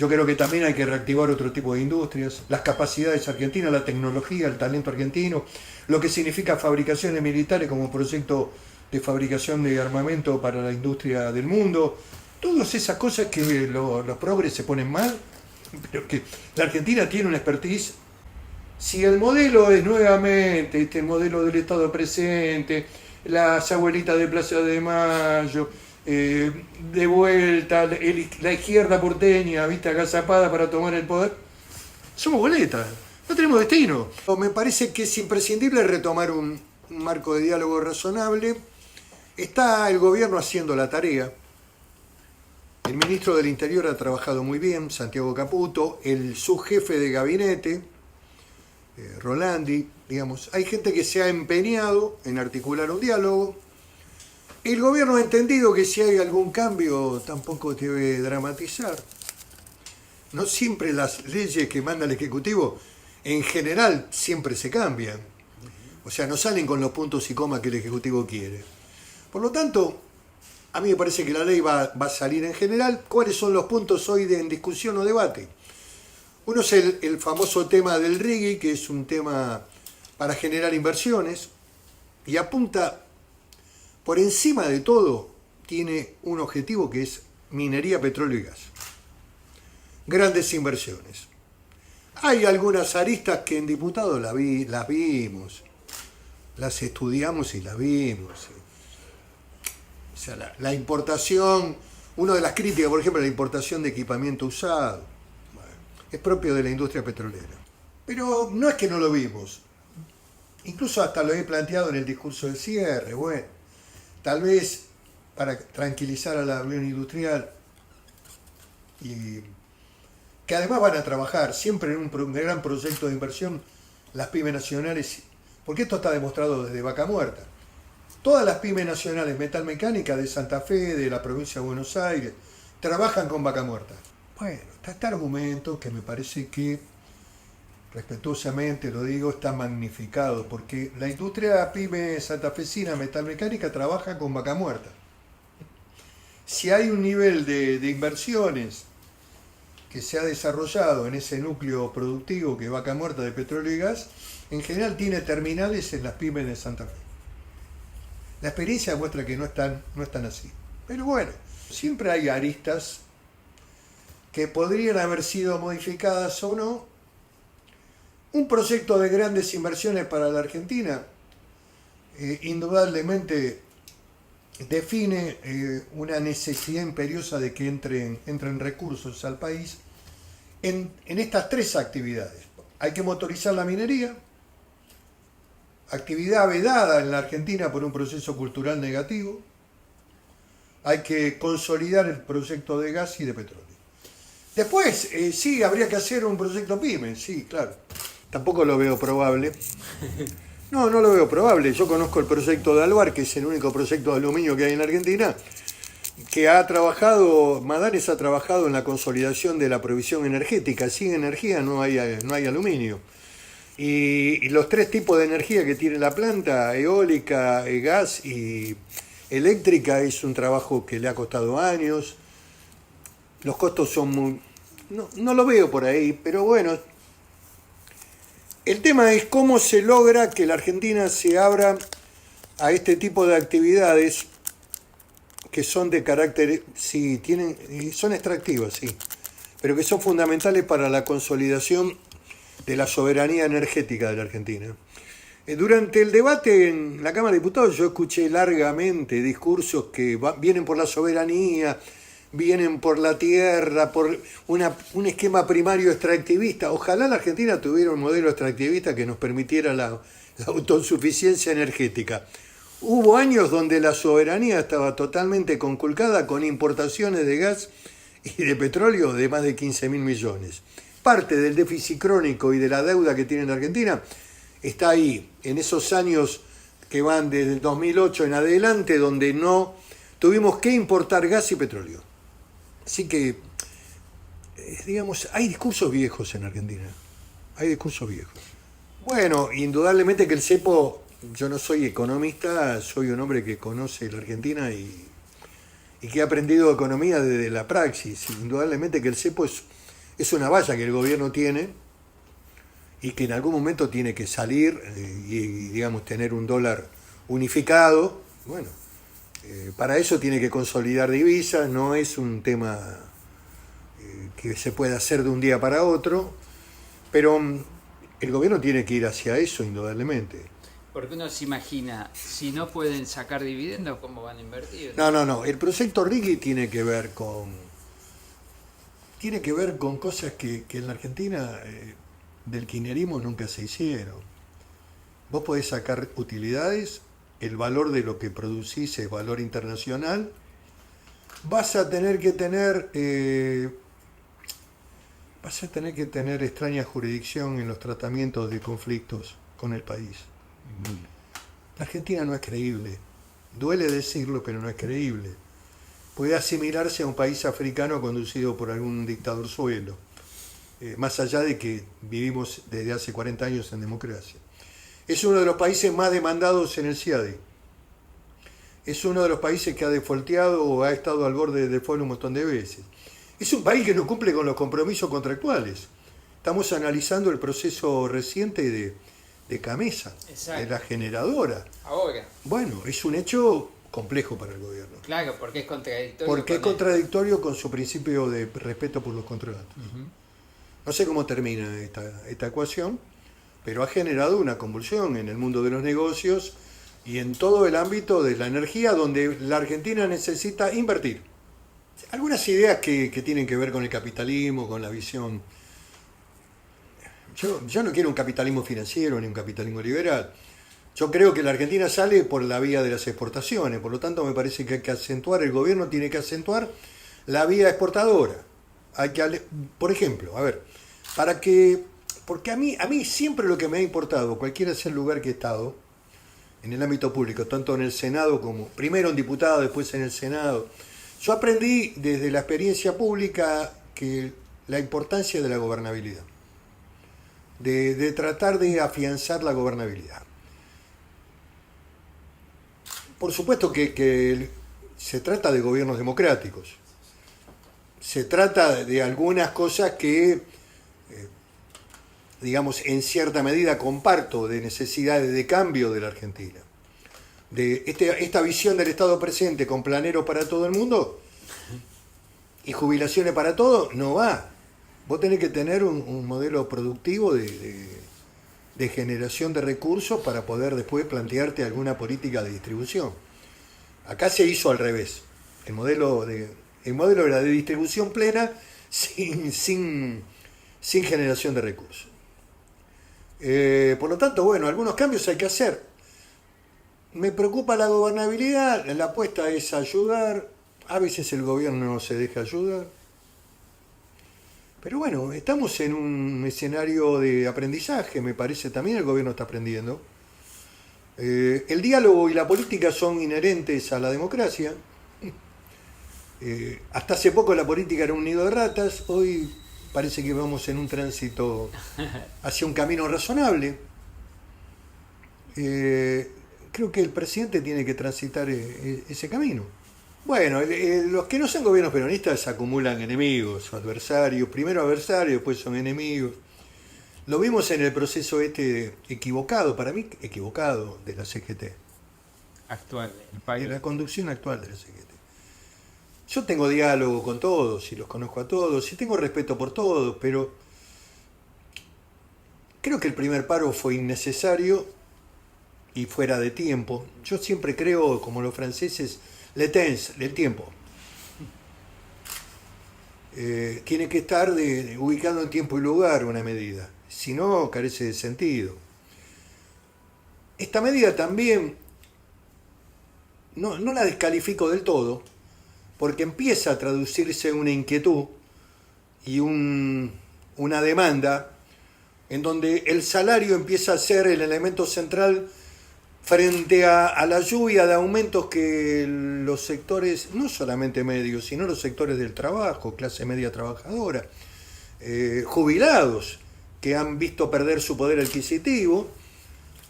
Yo creo que también hay que reactivar otro tipo de industrias, las capacidades argentinas, la tecnología, el talento argentino, lo que significa fabricaciones militares como proyecto de fabricación de armamento para la industria del mundo. Todas esas cosas que los progres se ponen mal, pero que la Argentina tiene una expertise. Si el modelo es nuevamente el modelo del Estado presente, las abuelitas de Plaza de Mayo, de vuelta, la izquierda porteña, viste, agazapada para tomar el poder, somos boletas, no tenemos destino. Me parece que es imprescindible retomar un marco de diálogo razonable. Está el gobierno haciendo la tarea. El ministro del Interior ha trabajado muy bien, Santiago Caputo, el subjefe de gabinete, Rolandi, digamos, hay gente que se ha empeñado en articular un diálogo. El gobierno ha entendido que si hay algún cambio tampoco debe dramatizar. No siempre las leyes que manda el Ejecutivo, en general, siempre se cambian. O sea, no salen con los puntos y comas que el Ejecutivo quiere. Por lo tanto, a mí me parece que la ley va a salir en general. ¿Cuáles son los puntos hoy en discusión o debate? Uno es el famoso tema del RIGI, que es un tema para generar inversiones, y apunta, por encima de todo, tiene un objetivo que es minería, petróleo y gas. Grandes inversiones. Hay algunas aristas que en diputados las vimos, las estudiamos y las vimos. O sea, la importación, una de las críticas, por ejemplo, la importación de equipamiento usado, es propio de la industria petrolera. Pero no es que no lo vimos. Incluso hasta lo he planteado en el discurso de cierre. Bueno, tal vez para tranquilizar a la Unión Industrial, y que además van a trabajar siempre en un gran proyecto de inversión, las pymes nacionales, porque esto está demostrado desde Vaca Muerta. Todas las pymes nacionales metalmecánicas de Santa Fe, de la provincia de Buenos Aires, trabajan con Vaca Muerta. Bueno, está este argumento que me parece que, respetuosamente lo digo, está magnificado, porque la industria pyme santafesina metalmecánica trabaja con Vaca Muerta. Si hay un nivel de inversiones que se ha desarrollado en ese núcleo productivo que es Vaca Muerta de petróleo y gas, en general tiene terminales en las pymes de Santa Fe. La experiencia muestra que no están así. Pero bueno, siempre hay aristas que podrían haber sido modificadas o no. Un proyecto de grandes inversiones para la Argentina indudablemente define una necesidad imperiosa de que entren recursos al país en estas tres actividades. Hay que motorizar la minería, actividad vedada en la Argentina por un proceso cultural negativo. Hay que consolidar el proyecto de gas y de petróleo. Después, sí, habría que hacer un proyecto PYME, sí, claro. Tampoco lo veo probable. No lo veo probable. Yo conozco el proyecto de Alvar, que es el único proyecto de aluminio que hay en la Argentina, que Madares ha trabajado en la consolidación de la provisión energética. Sin energía no hay aluminio. Y los tres tipos de energía que tiene la planta, eólica, gas y eléctrica, es un trabajo que le ha costado años. Los costos son muy... No lo veo por ahí, pero bueno. El tema es cómo se logra que la Argentina se abra a este tipo de actividades que son de carácter, sí, son extractivas, sí, pero que son fundamentales para la consolidación de la soberanía energética de la Argentina. Durante el debate en la Cámara de Diputados yo escuché largamente discursos que vienen por la soberanía, vienen por la tierra, por un esquema primario extractivista. Ojalá la Argentina tuviera un modelo extractivista que nos permitiera la autosuficiencia energética. Hubo años donde la soberanía estaba totalmente conculcada con importaciones de gas y de petróleo de más de 15.000 millones. Parte del déficit crónico y de la deuda que tiene la Argentina está ahí, en esos años que van desde el 2008 en adelante, donde no tuvimos que importar gas y petróleo. Así que, digamos, hay discursos viejos en Argentina. Hay discursos viejos. Bueno, indudablemente que el cepo, yo no soy economista, soy un hombre que conoce la Argentina y que ha aprendido economía desde la praxis. Indudablemente que el cepo es es una valla que el gobierno tiene y que en algún momento tiene que salir y, digamos, tener un dólar unificado. Bueno, para eso tiene que consolidar divisas, no es un tema que se pueda hacer de un día para otro, pero el gobierno tiene que ir hacia eso, indudablemente. Porque uno se imagina, si no pueden sacar dividendos, ¿cómo van a invertir? No. El proyecto Righi tiene que ver con cosas que en la Argentina del kirchnerismo nunca se hicieron. Vos podés sacar utilidades, el valor de lo que producís es valor internacional. Vas a tener que tener extraña jurisdicción en los tratamientos de conflictos con el país. La Argentina no es creíble. Duele decirlo, pero no es creíble. Puede asimilarse a un país africano conducido por algún dictador suelo, más allá de que vivimos desde hace 40 años en democracia. Es uno de los países más demandados en el CIADI. Es uno de los países que ha defaulteado o ha estado al borde de default un montón de veces. Es un país que no cumple con los compromisos contractuales. Estamos analizando el proceso reciente de Camesa, Exacto, de la generadora. ahora. Bueno, es un hecho complejo para el gobierno. Claro, porque es contradictorio. Porque es contradictorio con su principio de respeto por los contratos. No sé cómo termina esta ecuación, pero ha generado una convulsión en el mundo de los negocios y en todo el ámbito de la energía, donde la Argentina necesita invertir. Algunas ideas que tienen que ver con el capitalismo, con la visión. Yo no quiero un capitalismo financiero ni un capitalismo liberal. Yo creo que la Argentina sale por la vía de las exportaciones, por lo tanto me parece que hay que acentuar, el gobierno tiene que acentuar la vía exportadora. Por ejemplo, porque a mí siempre lo que me ha importado, cualquiera sea el lugar que he estado, en el ámbito público, tanto en el Senado como, primero en diputado, después en el Senado, yo aprendí desde la experiencia pública que la importancia de la gobernabilidad, de tratar de afianzar la gobernabilidad. Por supuesto que se trata de gobiernos democráticos, se trata de algunas cosas que, digamos, en cierta medida comparto, de necesidades de cambio de la Argentina. De esta visión del Estado presente con planeros para todo el mundo y jubilaciones para todos, no va. Vos tenés que tener un modelo productivo de generación de recursos para poder después plantearte alguna política de distribución. Acá se hizo al revés. El modelo era de distribución plena sin generación de recursos. Por lo tanto, bueno, algunos cambios hay que hacer. Me preocupa la gobernabilidad, la apuesta es ayudar, a veces el gobierno no se deja ayudar. Pero bueno, estamos en un escenario de aprendizaje, me parece, también el gobierno está aprendiendo. El diálogo y la política son inherentes a la democracia. Hasta hace poco la política era un nido de ratas, hoy parece que vamos en un tránsito hacia un camino razonable. Creo que el presidente tiene que transitar ese camino. Bueno, los que no son gobiernos peronistas acumulan enemigos, adversarios, primero adversarios, después son enemigos. Lo vimos en el proceso equivocado, para mí equivocado, de la CGT. Actual, el país. De la conducción actual de la CGT. Yo tengo diálogo con todos y los conozco a todos y tengo respeto por todos, pero creo que el primer paro fue innecesario y fuera de tiempo. Yo siempre creo, como los franceses, le temps, el tiempo. Tiene que estar ubicado en tiempo y lugar una medida, si no carece de sentido. Esta medida también no la descalifico del todo, porque empieza a traducirse en una inquietud y una demanda en donde el salario empieza a ser el elemento central frente a la lluvia de aumentos que los sectores, no solamente medios, sino los sectores del trabajo, clase media trabajadora, jubilados, que han visto perder su poder adquisitivo.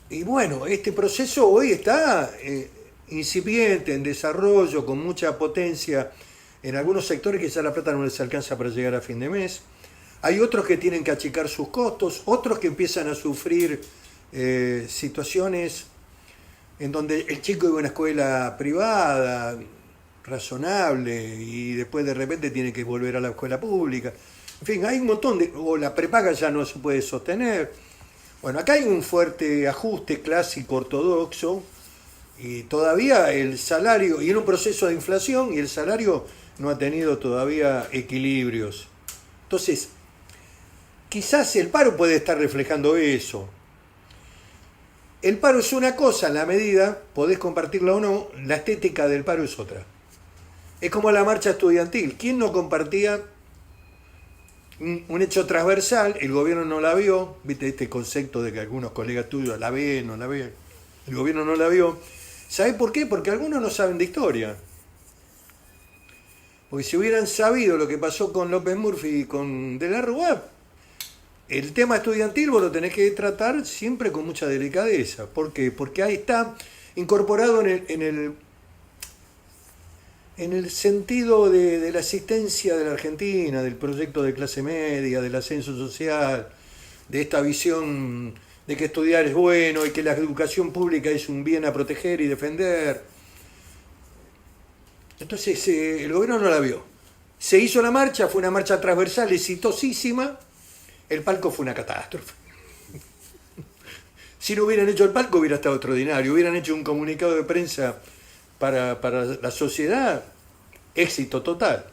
Y bueno, este proceso hoy está incipiente, en desarrollo, con mucha potencia en algunos sectores que ya la plata no les alcanza para llegar a fin de mes. Hay otros que tienen que achicar sus costos, otros que empiezan a sufrir situaciones en donde el chico iba a una escuela privada, razonable, y después de repente tiene que volver a la escuela pública. En fin, hay un montón de... o la prepaga ya no se puede sostener. Bueno, acá hay un fuerte ajuste clásico ortodoxo, y todavía el salario, y en un proceso de inflación, y el salario no ha tenido todavía equilibrios. Entonces, quizás el paro puede estar reflejando eso. El paro es una cosa, en la medida, podés compartirla o no, la estética del paro es otra. Es como la marcha estudiantil. ¿Quién no compartía un hecho transversal? El gobierno no la vio. ¿Viste este concepto de que algunos colegas tuyos la ven, no la ven? El gobierno no la vio. ¿Sabés por qué? Porque algunos no saben de historia. Porque si hubieran sabido lo que pasó con López Murphy y con De la Rúa, el tema estudiantil vos lo tenés que tratar siempre con mucha delicadeza. ¿Por qué? Porque ahí está incorporado en el sentido de la existencia de la Argentina, del proyecto de clase media, del ascenso social, de esta visión de que estudiar es bueno y que la educación pública es un bien a proteger y defender. Entonces el gobierno no la vio. Se hizo la marcha, fue una marcha transversal exitosísima. El palco fue una catástrofe. Si no hubieran hecho el palco hubiera estado extraordinario. Hubieran hecho un comunicado de prensa para la sociedad, éxito total.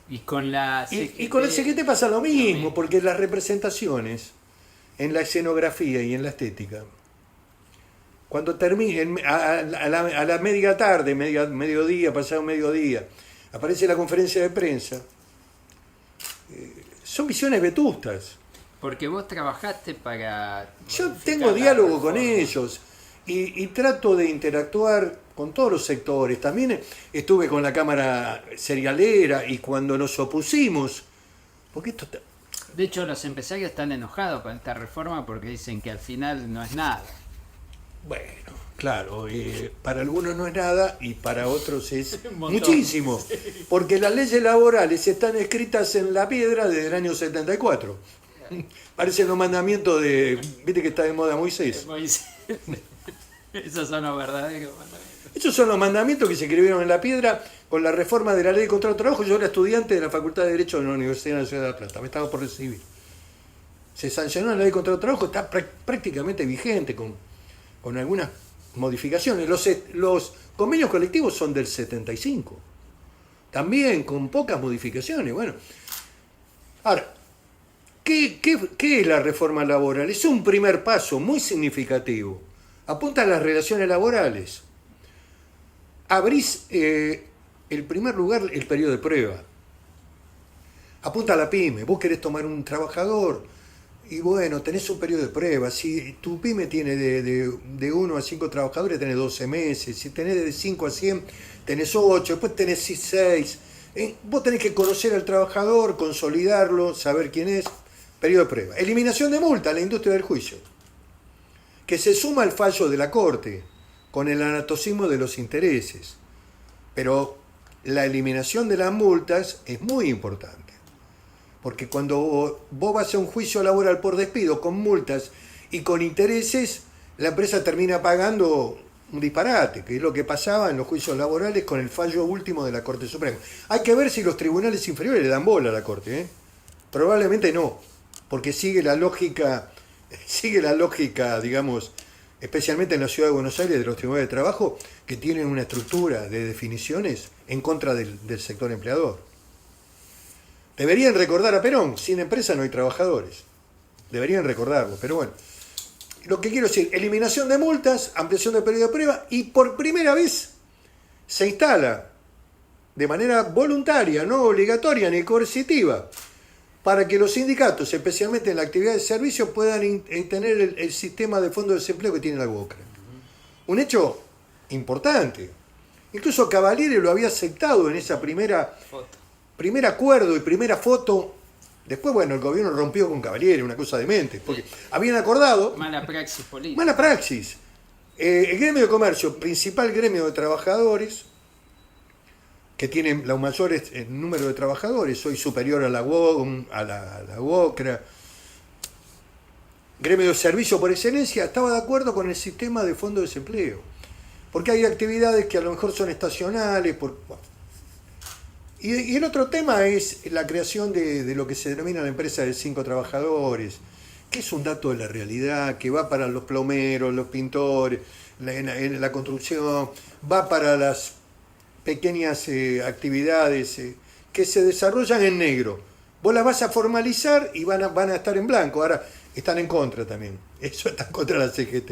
Y con la CGT, y con la CGT pasa lo mismo, porque las representaciones en la escenografía y en la estética, cuando termine, a la media tarde, mediodía, pasado mediodía, aparece la conferencia de prensa, son visiones vetustas. Porque vos trabajaste para... Yo tengo diálogo con ellos y trato de interactuar con todos los sectores. También estuve con la Cámara Cerealera y cuando nos opusimos, porque esto está... De hecho, los empresarios están enojados con esta reforma porque dicen que al final no es nada. Bueno, claro, para algunos no es nada y para otros es muchísimo, porque las leyes laborales están escritas en la piedra desde el año 74. Parecen los mandamientos de... ¿Viste que está de moda Moisés? Esos son los verdaderos mandamientos. Esos son los mandamientos que se escribieron en la piedra con la reforma de la ley de contrato de trabajo. Yo era estudiante de la Facultad de Derecho de la Universidad de la Ciudad de La Plata, me estaba por recibir. Se sancionó la ley de contrato de trabajo, está prácticamente vigente con algunas modificaciones. Los convenios colectivos son del 75, también con pocas modificaciones. Bueno, ahora, ¿qué es la reforma laboral? Es un primer paso muy significativo. Apunta a las relaciones laborales. Abrís, en primer lugar, el periodo de prueba. Apunta a la pyme. Vos querés tomar un trabajador y bueno, tenés un periodo de prueba. Si tu pyme tiene de 1 a 5 trabajadores, tenés 12 meses. Si tenés de 5 a 100, tenés 8. Después tenés 6. Vos tenés que conocer al trabajador, consolidarlo, saber quién es. Periodo de prueba. Eliminación de multa a la industria del juicio, que se suma al fallo de la Corte con el anatocismo de los intereses. Pero la eliminación de las multas es muy importante, porque cuando vos vas a un juicio laboral por despido con multas y con intereses, la empresa termina pagando un disparate, que es lo que pasaba en los juicios laborales con el fallo último de la Corte Suprema. Hay que ver si los tribunales inferiores le dan bola a la Corte, Probablemente no, porque sigue la lógica, digamos, especialmente en la Ciudad de Buenos Aires, de los tribunales de trabajo, que tienen una estructura de definiciones en contra del sector empleador. Deberían recordar a Perón: sin empresa no hay trabajadores. Deberían recordarlo, pero bueno. Lo que quiero decir, eliminación de multas, ampliación del periodo de prueba, y por primera vez se instala de manera voluntaria, no obligatoria ni coercitiva, para que los sindicatos, especialmente en la actividad de servicio, puedan tener el sistema de fondo de desempleo que tiene la UOCRA. Un hecho importante. Incluso Cavalieri lo había aceptado en esa primer acuerdo y primera foto. Después, bueno, el gobierno rompió con Cavalieri, una cosa demente, porque habían acordado... Mala praxis política. Mala praxis. El gremio de comercio, principal gremio de trabajadores, que tiene los mayores número de trabajadores, hoy superior a la UOM, a la UOCRA, gremio de servicio por excelencia, estaba de acuerdo con el sistema de fondo de desempleo. Porque hay actividades que a lo mejor son estacionales. Y el otro tema es la creación de lo que se denomina la empresa de 5 trabajadores, que es un dato de la realidad, que va para los plomeros, los pintores, la construcción, va para las pequeñas actividades que se desarrollan en negro. Vos las vas a formalizar y van a estar en blanco. Ahora están en contra también. Eso está en contra de la CGT.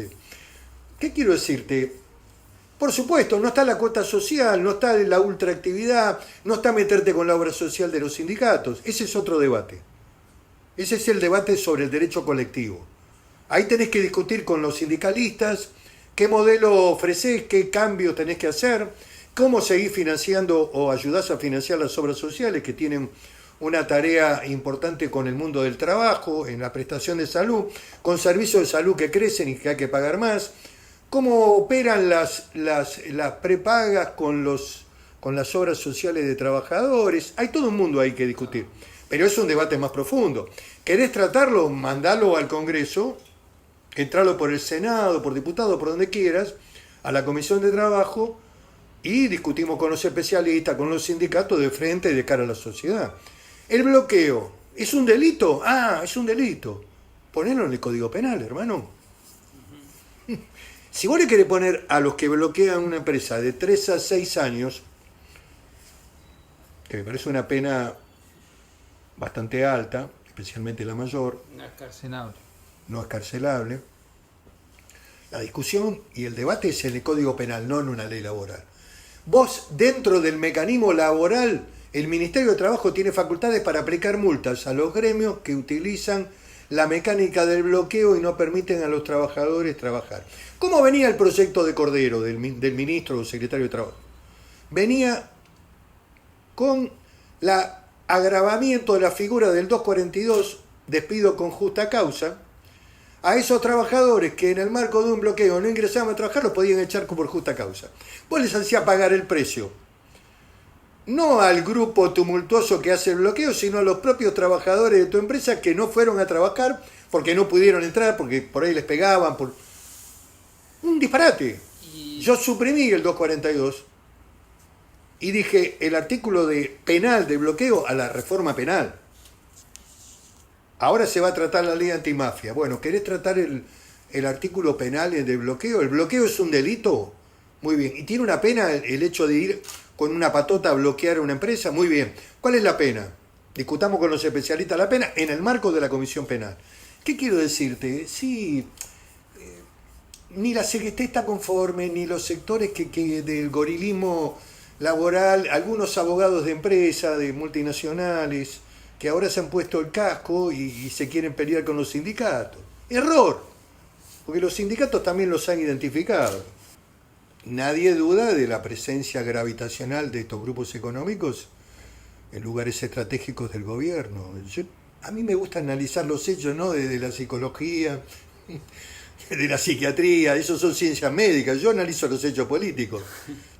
¿Qué quiero decirte? Por supuesto, no está la cuota social, no está la ultraactividad, no está meterte con la obra social de los sindicatos. Ese es otro debate. Ese es el debate sobre el derecho colectivo. Ahí tenés que discutir con los sindicalistas qué modelo ofrecés, qué cambios tenés que hacer, cómo seguís financiando o ayudás a financiar las obras sociales que tienen una tarea importante con el mundo del trabajo, en la prestación de salud, con servicios de salud que crecen y que hay que pagar más. ¿Cómo operan las prepagas con las obras sociales de trabajadores? Hay todo un mundo ahí que discutir, pero es un debate más profundo. ¿Querés tratarlo? Mandalo al Congreso, entralo por el Senado, por diputado, por donde quieras, a la Comisión de Trabajo, y discutimos con los especialistas, con los sindicatos de frente y de cara a la sociedad. ¿El bloqueo es un delito? Ah, es un delito. Ponelo en el Código Penal, hermano. Si vos le querés poner a los que bloquean una empresa de 3 a 6 años, que me parece una pena bastante alta, especialmente la mayor, No es carcelable. no es carcelable, la discusión y el debate es en el Código Penal, no en una ley laboral. Vos, dentro del mecanismo laboral, el Ministerio de Trabajo tiene facultades para aplicar multas a los gremios que utilizan la mecánica del bloqueo y no permiten a los trabajadores trabajar. ¿Cómo venía el proyecto de Cordero, del ministro o secretario de Trabajo? Venía con el agravamiento de la figura del 242, despido con justa causa. A esos trabajadores que en el marco de un bloqueo no ingresaban a trabajar, los podían echar por justa causa. Vos les hacías pagar el precio, no al grupo tumultuoso que hace el bloqueo, sino a los propios trabajadores de tu empresa que no fueron a trabajar porque no pudieron entrar, porque por ahí les pegaban. Un disparate. Yo suprimí el 242 y dije el artículo penal de bloqueo a la reforma penal. Ahora se va a tratar la ley antimafia. Bueno, ¿querés tratar el artículo penal de bloqueo? ¿El bloqueo es un delito? Muy bien. ¿Y tiene una pena el hecho de ir con una patota a bloquear una empresa? Muy bien. ¿Cuál es la pena? Discutamos con los especialistas la pena en el marco de la Comisión Penal. ¿Qué quiero decirte? Sí, ni la CGT está conforme, ni los sectores que del gorilismo laboral, algunos abogados de empresas, de multinacionales, que ahora se han puesto el casco y se quieren pelear con los sindicatos. Error, porque los sindicatos también los han identificado. Nadie duda de la presencia gravitacional de estos grupos económicos en lugares estratégicos del gobierno. A mí me gusta analizar los hechos, no desde la psicología, de la psiquiatría, eso son ciencias médicas, yo analizo los hechos políticos.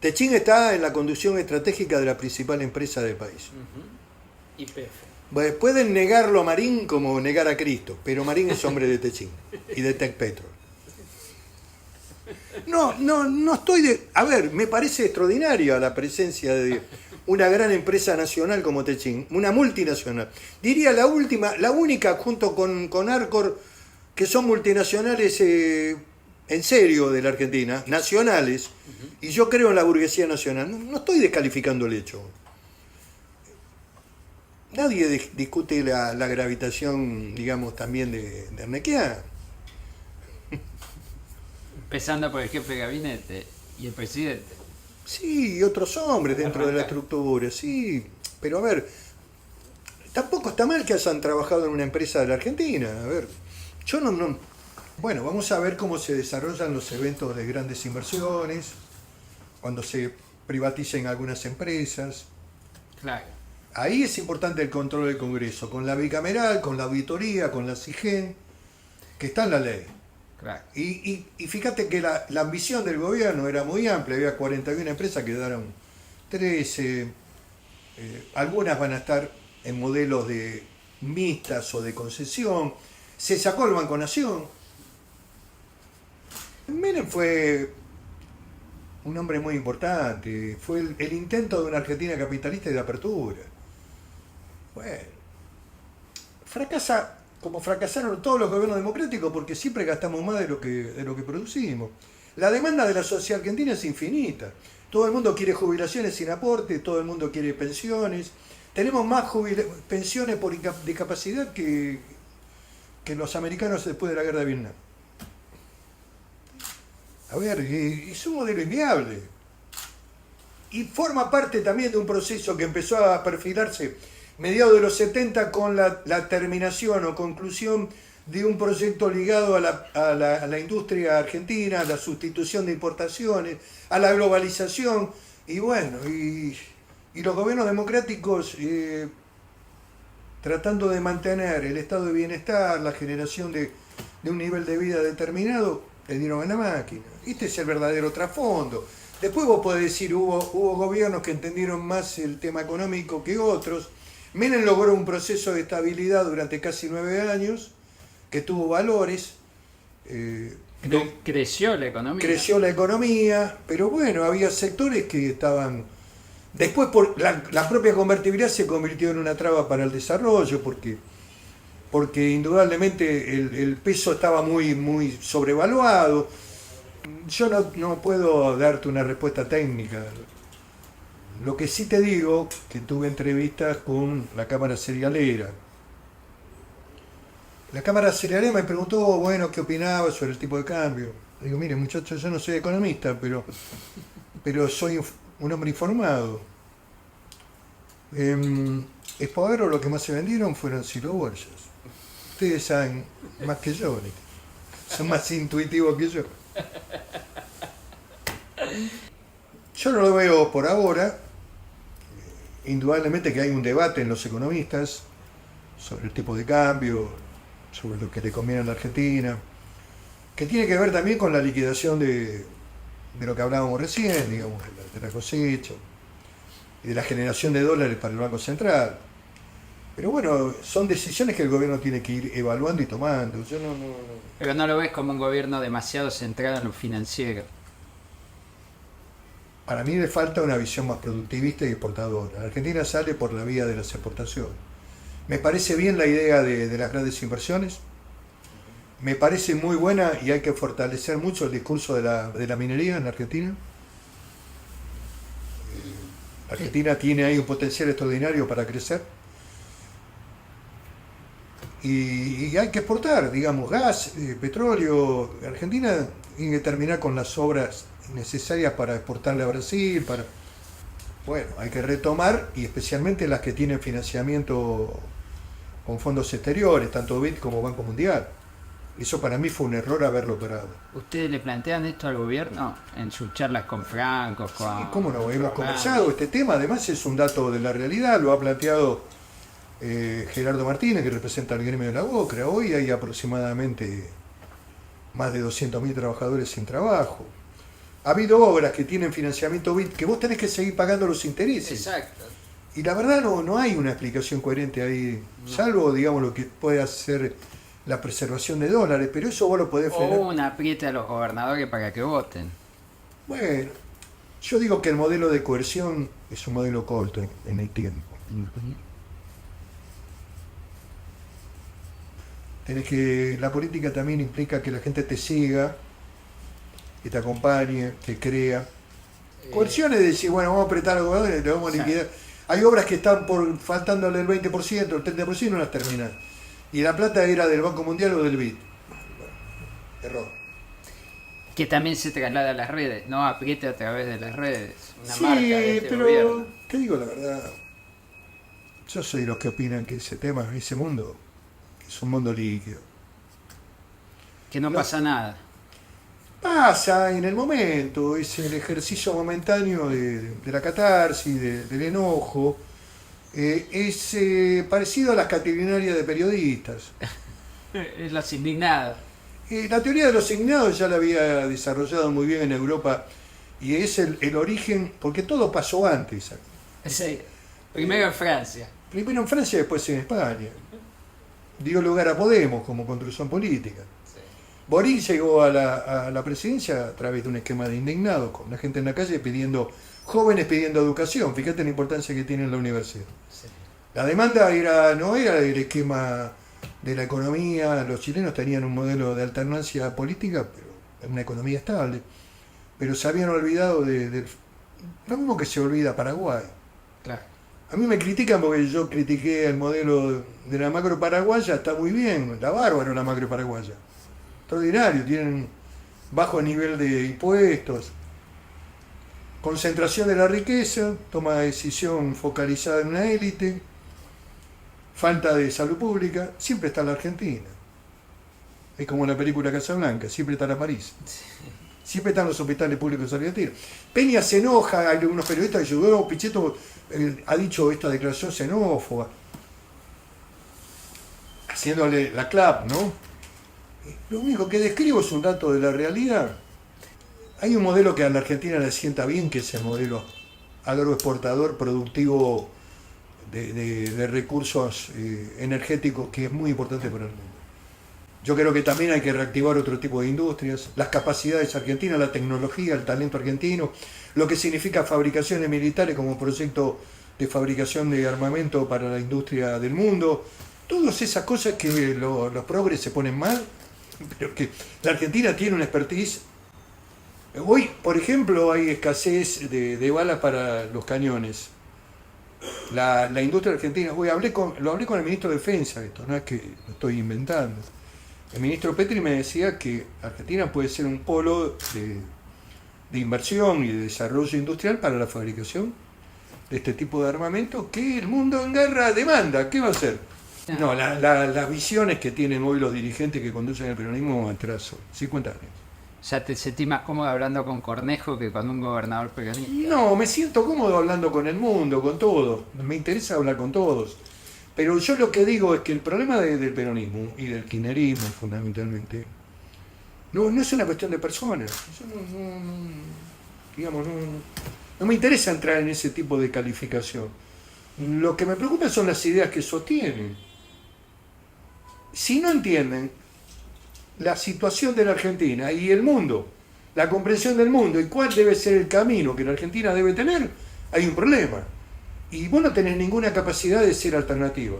Techín está en la conducción estratégica de la principal empresa del país. YPF. Bueno, pueden negarlo a Marín como negar a Cristo, pero Marín es hombre de Techín y de Tecpetrol. No estoy de... A ver, me parece extraordinaria la presencia de una gran empresa nacional como Techín, una multinacional. Diría la única junto con Arcor, que son multinacionales en serio de la Argentina, nacionales, y yo creo en la burguesía nacional. No estoy descalificando el hecho. Nadie discute la gravitación, digamos, también de Ernequian. Empezando por el jefe de gabinete y el presidente. Sí, y otros hombres dentro de la estructura, sí. Pero a ver, tampoco está mal que hayan trabajado en una empresa de la Argentina. A ver, yo no. Bueno, vamos a ver cómo se desarrollan los eventos de grandes inversiones, cuando se privaticen algunas empresas. Claro. Ahí es importante el control del Congreso, con la bicameral, con la auditoría, con la SIGEN, que está en la ley. Claro. Y fíjate que la ambición del gobierno era muy amplia, había 41 empresas que quedaron 13, Algunas van a estar en modelos de mixtas o de concesión. Se sacó el Banco Nación. Menem fue un hombre muy importante, fue el intento de una Argentina capitalista y de apertura. Bueno, fracasa como fracasaron todos los gobiernos democráticos porque siempre gastamos más de lo que producimos. La demanda de la sociedad argentina es infinita. Todo el mundo quiere jubilaciones sin aporte, todo el mundo quiere pensiones. Tenemos más pensiones por discapacidad que los americanos después de la guerra de Vietnam. A ver, es un modelo inviable. Y forma parte también de un proceso que empezó a perfilarse mediados de los 70 con la terminación o conclusión de un proyecto ligado a la industria argentina, a la sustitución de importaciones, a la globalización. Y bueno, y los gobiernos democráticos tratando de mantener el estado de bienestar, la generación de un nivel de vida determinado, le dieron a la máquina. Este es el verdadero trasfondo. Después vos podés decir, hubo gobiernos que entendieron más el tema económico que otros. Menem logró un proceso de estabilidad durante casi 9 años, que tuvo valores. Creció la economía. Creció la economía, pero bueno, había sectores que estaban... Después por la propia convertibilidad se convirtió en una traba para el desarrollo, porque indudablemente el peso estaba muy sobrevaluado. Yo no puedo darte una respuesta técnica. Lo que sí te digo, que tuve entrevistas con la Cámara Cerealera. La Cámara Cerealera me preguntó, bueno, qué opinaba sobre el tipo de cambio. Digo, mire muchachos, yo no soy economista, pero soy un hombre informado. Espoagro lo que más se vendieron fueron silobolsas. Ustedes saben más que yo, son más intuitivos que yo. Yo no lo veo por ahora. Indudablemente que hay un debate en los economistas sobre el tipo de cambio, sobre lo que le conviene a la Argentina, que tiene que ver también con la liquidación de lo que hablábamos recién, digamos, de la cosecha y de la generación de dólares para el Banco Central. Pero bueno, son decisiones que el gobierno tiene que ir evaluando y tomando. Yo no. Pero no lo ves como un gobierno demasiado centrado en lo financiero. Para mí le falta una visión más productivista y exportadora. La Argentina sale por la vía de las exportaciones. Me parece bien la idea de las grandes inversiones. Me parece muy buena y hay que fortalecer mucho el discurso de la minería en la Argentina. Argentina tiene ahí un potencial extraordinario para crecer. Y hay que exportar, digamos, gas, petróleo. Argentina tiene que terminar con las obras necesarias para exportarle a Brasil. Bueno, hay que retomar, y especialmente las que tienen financiamiento con fondos exteriores, tanto BID como Banco Mundial. Eso para mí fue un error haberlo operado. ¿Ustedes le plantean esto al gobierno en sus charlas con Franco? Sí, cómo no, hemos conversado este tema, además es un dato de la realidad, lo ha planteado Gerardo Martínez, que representa al gremio de la UOCRA. Hoy hay aproximadamente más de 200.000 trabajadores sin trabajo. Ha habido obras que tienen financiamiento BID que vos tenés que seguir pagando los intereses. Exacto. Y la verdad no hay una explicación coherente ahí, salvo, digamos, lo que puede hacer la preservación de dólares, pero eso vos lo podés frenar. O un apriete a los gobernadores para que voten. Bueno, yo digo que el modelo de coerción es un modelo corto en el tiempo. La política también implica que la gente te siga, que te acompañe, te crea. Coerción es decir, bueno, vamos a apretar a los gobernadores y le vamos a liquidar. Hay obras que están faltándole el 20%, el 30% y no las terminan. Y la plata era del Banco Mundial o del BID. Bueno, error. Que también se traslada a las redes, ¿no? Apriete a través de las redes. Una Sí, marca de este pero gobierno. te digo la verdad. Yo soy de los que opinan que ese mundo es un mundo líquido. Que no pasa nada. Pasa en el momento, es el ejercicio momentáneo de la catarsis, del enojo. Es parecido a las categorías de periodistas. Es los indignados. La teoría de los indignados ya la había desarrollado muy bien en Europa y es el origen, porque todo pasó antes. Sí. Primero en Francia. Primero en Francia, después en España. Dio lugar a Podemos como construcción política. Sí. Boric llegó a la presidencia a través de un esquema de indignados, con la gente en la calle jóvenes pidiendo educación. Fíjate la importancia que tiene en la universidad. Sí. La demanda no era del esquema de la economía. Los chilenos tenían un modelo de alternancia política, pero una economía estable. Pero se habían olvidado de lo mismo que se olvida Paraguay. Claro. A mí me critican porque yo critiqué el modelo de la macro paraguaya, está muy bien, está bárbaro la macro paraguaya. Extraordinario, tienen bajo nivel de impuestos, concentración de la riqueza, toma de decisión focalizada en una élite, falta de salud pública, siempre está la Argentina. Es como en la película Casablanca, siempre está la París. Siempre están los hospitales públicos argentinos. Peña se enoja, hay algunos periodistas que dicen, Pichetto ha dicho esta declaración xenófoba, haciéndole la clap, ¿no? Lo único que describo es un dato de la realidad. Hay un modelo que a la Argentina le sienta bien, que es el modelo agroexportador productivo de recursos energéticos, que es muy importante para el mundo. Yo creo que también hay que reactivar otro tipo de industrias, las capacidades argentinas, la tecnología, el talento argentino, lo que significa fabricaciones militares como proyecto de fabricación de armamento para la industria del mundo, todas esas cosas que los progres se ponen mal, pero que la Argentina tiene una expertise. Hoy, por ejemplo, hay escasez de balas para los cañones. La industria argentina, hoy lo hablé con el ministro de Defensa, esto no es que lo estoy inventando. El ministro Petri me decía que Argentina puede ser un polo de inversión y de desarrollo industrial para la fabricación de este tipo de armamento que el mundo en guerra demanda. ¿Qué va a hacer? No, las visiones que tienen hoy los dirigentes que conducen el peronismo van atrás, 50 años. ¿Ya te sentís más cómodo hablando con Cornejo que con un gobernador peronista? No, me siento cómodo hablando con el mundo, con todo. Me interesa hablar con todos. Pero yo lo que digo es que el problema del peronismo y del kirchnerismo, fundamentalmente, no es una cuestión de personas. Yo no me interesa entrar en ese tipo de calificación. Lo que me preocupa son las ideas que sostienen. Si no entienden la situación de la Argentina y el mundo, la comprensión del mundo y cuál debe ser el camino que la Argentina debe tener, hay un problema. Y vos no tenés ninguna capacidad de ser alternativa.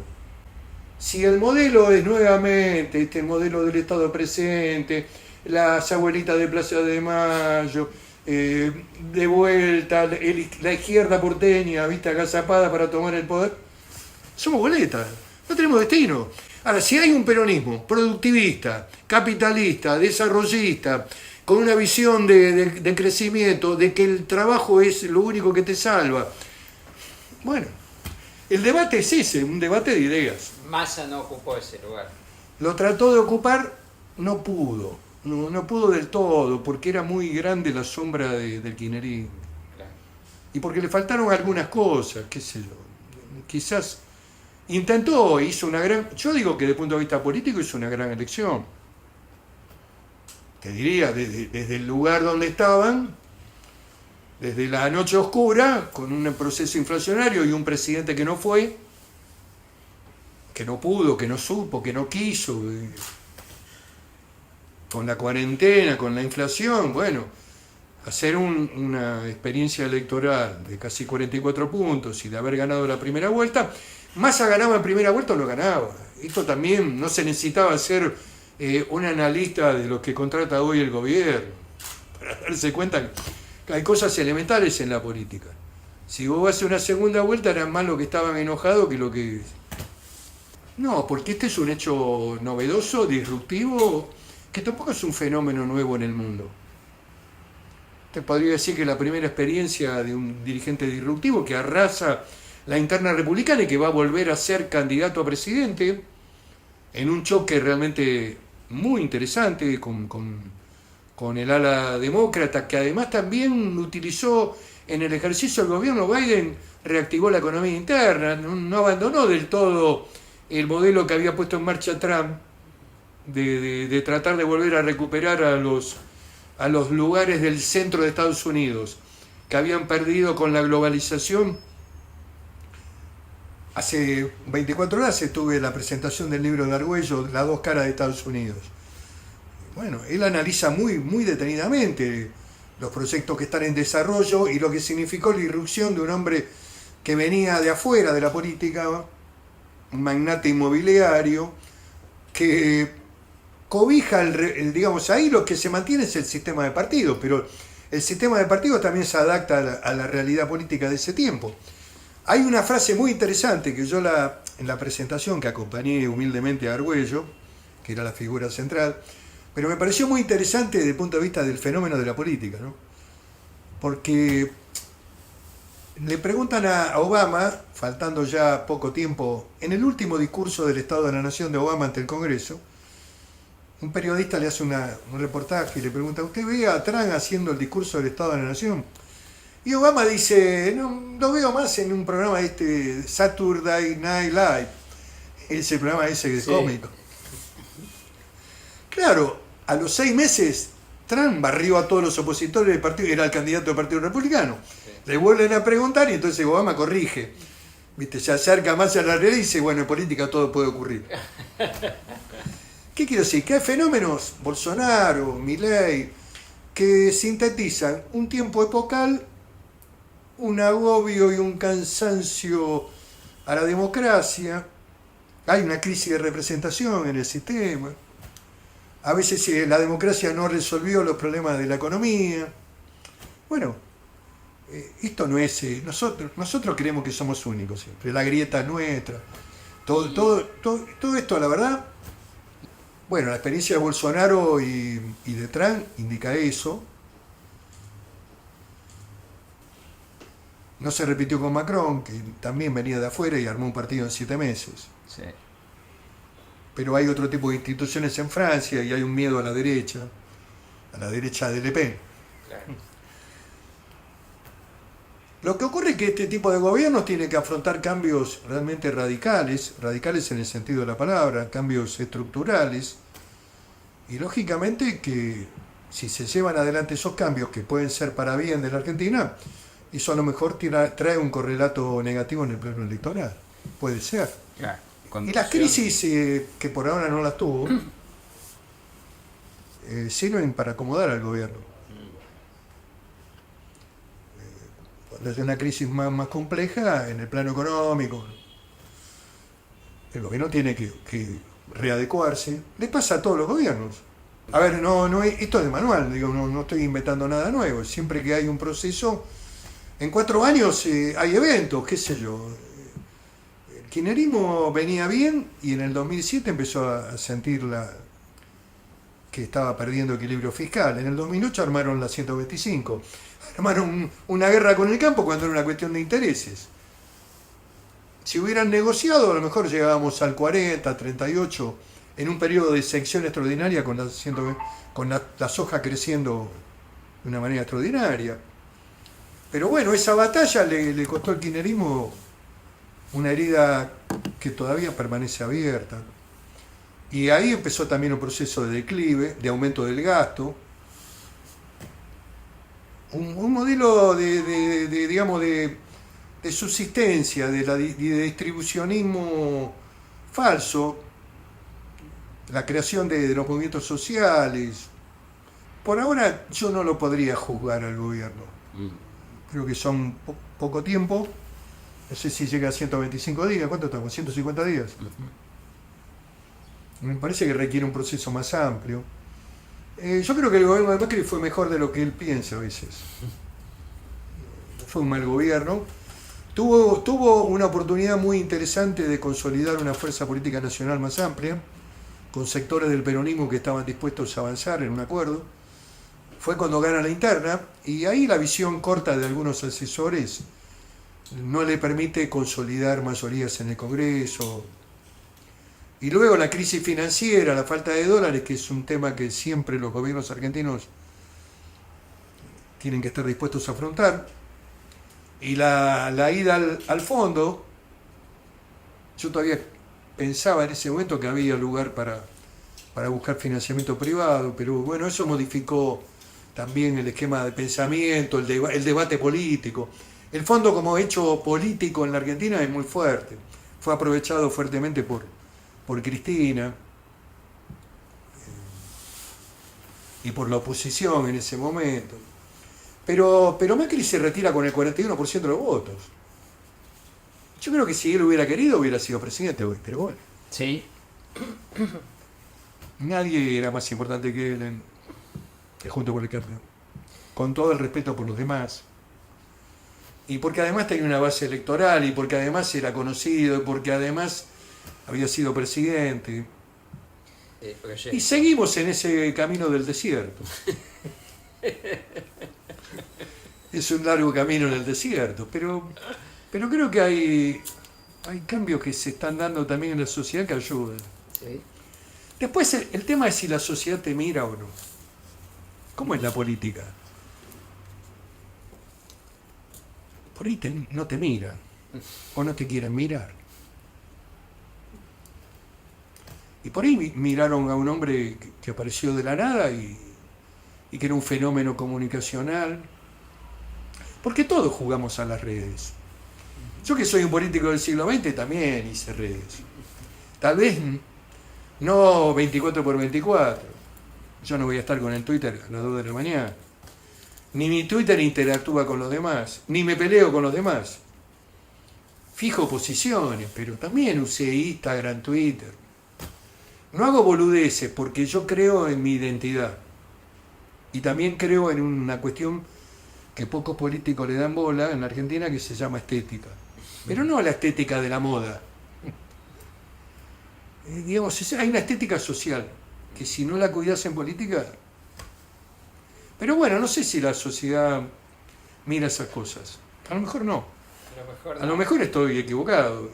Si el modelo es nuevamente este modelo del Estado presente, las abuelitas de Plaza de Mayo, de vuelta, la izquierda porteña, vista agazapada para tomar el poder, somos boletas, no tenemos destino. Ahora, si hay un peronismo productivista, capitalista, desarrollista, con una visión de crecimiento, de que el trabajo es lo único que te salva, bueno, el debate es ese, un debate de ideas. Massa no ocupó ese lugar. Lo trató de ocupar, no pudo. No pudo del todo, porque era muy grande la sombra del kirchnerismo. Claro. Y porque le faltaron algunas cosas, qué sé yo. Quizás intentó, hizo una gran... Yo digo que desde el punto de vista político hizo una gran elección. Te diría, desde el lugar donde estaban, desde la noche oscura, con un proceso inflacionario y un presidente que no fue, que no pudo, que no supo, que no quiso, con la cuarentena, con la inflación, bueno, hacer una experiencia electoral de casi 44 puntos y de haber ganado la primera vuelta, Massa ganaba en primera vuelta o lo ganaba. Esto también no se necesitaba ser un analista de lo que contrata hoy el gobierno, para darse cuenta que hay cosas elementales en la política. Si vos haces una segunda vuelta, eran más los que estaban enojados que lo que... No, porque este es un hecho novedoso, disruptivo, que tampoco es un fenómeno nuevo en el mundo. Te podría decir que la primera experiencia de un dirigente disruptivo que arrasa la interna republicana y que va a volver a ser candidato a presidente en un choque realmente muy interesante con el ala demócrata, que además también utilizó en el ejercicio del gobierno. Biden reactivó la economía interna, no abandonó del todo el modelo que había puesto en marcha Trump de tratar de volver a recuperar a los lugares del centro de Estados Unidos que habían perdido con la globalización hace 24 horas estuve la presentación del libro de Argüello, Las dos caras de Estados Unidos. Bueno, él analiza muy detenidamente los proyectos que están en desarrollo y lo que significó la irrupción de un hombre que venía de afuera de la política, un magnate inmobiliario, que cobija, digamos, ahí lo que se mantiene es el sistema de partidos, pero el sistema de partidos también se adapta a la realidad política de ese tiempo. Hay una frase muy interesante que yo en la presentación que acompañé humildemente a Argüello, que era la figura central, pero me pareció muy interesante desde el punto de vista del fenómeno de la política, ¿no? Porque le preguntan a Obama, faltando ya poco tiempo, en el último discurso del Estado de la Nación de Obama ante el Congreso, un periodista le hace un reportaje y le pregunta: ¿usted ve a Trump haciendo el discurso del Estado de la Nación? Y Obama dice: no, lo veo más en un programa Saturday Night Live, ese programa ese de cómico. Claro, a los 6 meses Trump barrió a todos los opositores del partido, era el candidato del Partido Republicano. Sí. Le vuelven a preguntar y entonces Obama corrige. ¿Viste? Se acerca más a la realidad y dice: bueno, en política todo puede ocurrir. ¿Qué quiero decir? Que hay fenómenos, Bolsonaro, Milei, que sintetizan un tiempo epocal, un agobio y un cansancio a la democracia. Hay una crisis de representación en el sistema. A veces la democracia no resolvió los problemas de la economía. Bueno, esto no es... nosotros creemos que somos únicos siempre. La grieta nuestra. Todo esto, la verdad... Bueno, la experiencia de Bolsonaro y de Trump indica eso. No se repitió con Macron, que también venía de afuera y armó un partido en 7 meses. Sí. Pero hay otro tipo de instituciones en Francia y hay un miedo a la derecha de Le Pen. Claro. Lo que ocurre es que este tipo de gobiernos tiene que afrontar cambios realmente radicales en el sentido de la palabra, cambios estructurales, y lógicamente que si se llevan adelante esos cambios que pueden ser para bien de la Argentina, eso a lo mejor trae un correlato negativo en el plano electoral, puede ser. Claro. Y las crisis, que por ahora no las tuvo, sirven para acomodar al gobierno. Cuando hay una crisis más compleja en el plano económico, el gobierno tiene que readecuarse. Le pasa a todos los gobiernos. A ver, esto es de manual, digo, no estoy inventando nada nuevo. Siempre que hay un proceso, en 4 años hay eventos, qué sé yo. El kirchnerismo venía bien y en el 2007 empezó a sentir que estaba perdiendo equilibrio fiscal. En el 2008 armaron la 125. Armaron una guerra con el campo cuando era una cuestión de intereses. Si hubieran negociado, a lo mejor llegábamos al 40, 38, en un periodo de sección extraordinaria con la soja creciendo de una manera extraordinaria. Pero bueno, esa batalla le costó al kirchnerismo una herida que todavía permanece abierta. Y ahí empezó también un proceso de declive, de aumento del gasto. Un modelo de subsistencia, de distribucionismo falso, la creación de los movimientos sociales. Por ahora yo no lo podría juzgar al gobierno. Creo que son poco tiempo. No sé si llega a 125 días. ¿Cuánto estamos? 150 días. Me parece que requiere un proceso más amplio. Yo creo que el gobierno de Macri fue mejor de lo que él piensa a veces. Fue un mal gobierno. Tuvo una oportunidad muy interesante de consolidar una fuerza política nacional más amplia, con sectores del peronismo que estaban dispuestos a avanzar en un acuerdo. Fue cuando gana la interna, y ahí la visión corta de algunos asesores no le permite consolidar mayorías en el Congreso. Y luego la crisis financiera, la falta de dólares, que es un tema que siempre los gobiernos argentinos tienen que estar dispuestos a afrontar. Y la ida al fondo, yo todavía pensaba en ese momento que había lugar para buscar financiamiento privado, pero bueno, eso modificó también el esquema de pensamiento, el debate político. El fondo como hecho político en la Argentina es muy fuerte. fue aprovechado fuertemente por Cristina y por la oposición en ese momento. Pero Macri se retira con el 41% de los votos. Yo creo que si él hubiera querido hubiera sido presidente hoy, pero bueno. Sí. Nadie era más importante que él Juntos por el Cambio. Con todo el respeto por los demás. Y porque además tenía una base electoral, y porque además era conocido, y porque además había sido presidente. Y seguimos en ese camino del desierto. Es un largo camino en el desierto, pero creo que hay cambios que se están dando también en la sociedad que ayudan. Sí. Después el tema es si la sociedad te mira o no. ¿Cómo es la política? Por ahí no te miran, o no te quieren mirar. Y por ahí miraron a un hombre que apareció de la nada y que era un fenómeno comunicacional. Porque todos jugamos a las redes. Yo que soy un político del siglo XX también hice redes. Tal vez no 24x24. Yo no voy a estar con el Twitter a las 2 de la mañana. Ni mi Twitter interactúa con los demás, ni me peleo con los demás. Fijo posiciones, pero también usé Instagram, Twitter. No hago boludeces porque yo creo en mi identidad. Y también creo en una cuestión que pocos políticos le dan bola en la Argentina, que se llama estética. Pero no la estética de la moda. Digamos, hay una estética social, que si no la cuidas en política... Pero bueno, no sé si la sociedad mira esas cosas. A lo mejor no. A lo mejor estoy equivocado.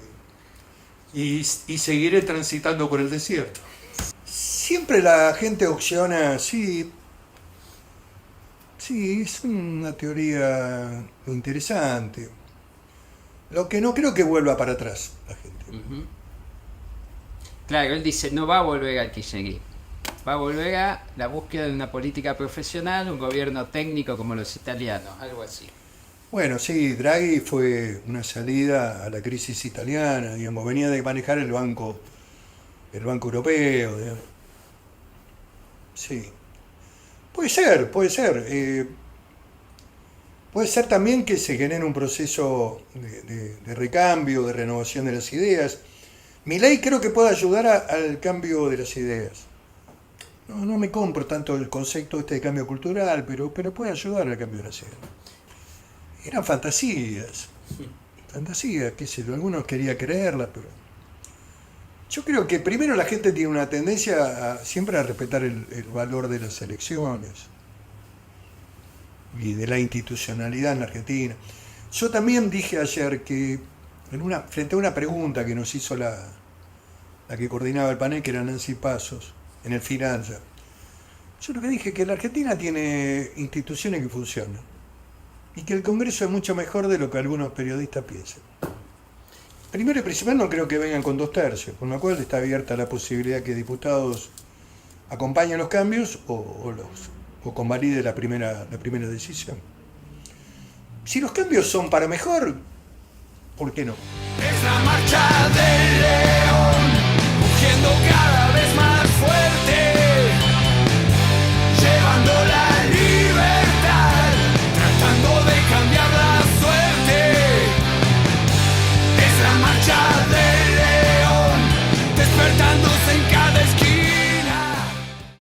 Y seguiré transitando por el desierto. Siempre la gente opciona, sí, es una teoría interesante. Lo que no creo que vuelva para atrás la gente. Uh-huh. Claro, él dice, no va a volver al kirchnerismo. Va a volver a la búsqueda de una política profesional, un gobierno técnico como los italianos, algo así. Bueno, sí, Draghi fue una salida a la crisis italiana, digamos, venía de manejar el Banco Europeo, digamos. Sí. Puede ser. Puede ser también que se genere un proceso de recambio, de renovación de las ideas. Milei creo que puede ayudar al cambio de las ideas. No me compro tanto el concepto de cambio cultural, pero puede ayudar al cambio de las ideas. Eran fantasías, qué sé yo, algunos querían creerlas, pero... Yo creo que primero la gente tiene una tendencia siempre a respetar el valor de las elecciones y de la institucionalidad en la Argentina. Yo también dije ayer que, frente a una pregunta que nos hizo la que coordinaba el panel, que era Nancy Pasos, en el Finanza, yo lo que dije que la Argentina tiene instituciones que funcionan y que el Congreso es mucho mejor de lo que algunos periodistas piensan. Primero y principal, no creo que vengan con 2/3, con lo cual está abierta la posibilidad que diputados acompañen los cambios o convalide la primera decisión. Si los cambios son para mejor, ¿por qué no? Es la marcha del león, rugiendo cada vez más fuerte, llevando la libertad, tratando de cambiar la suerte. Es la marcha del león, despertando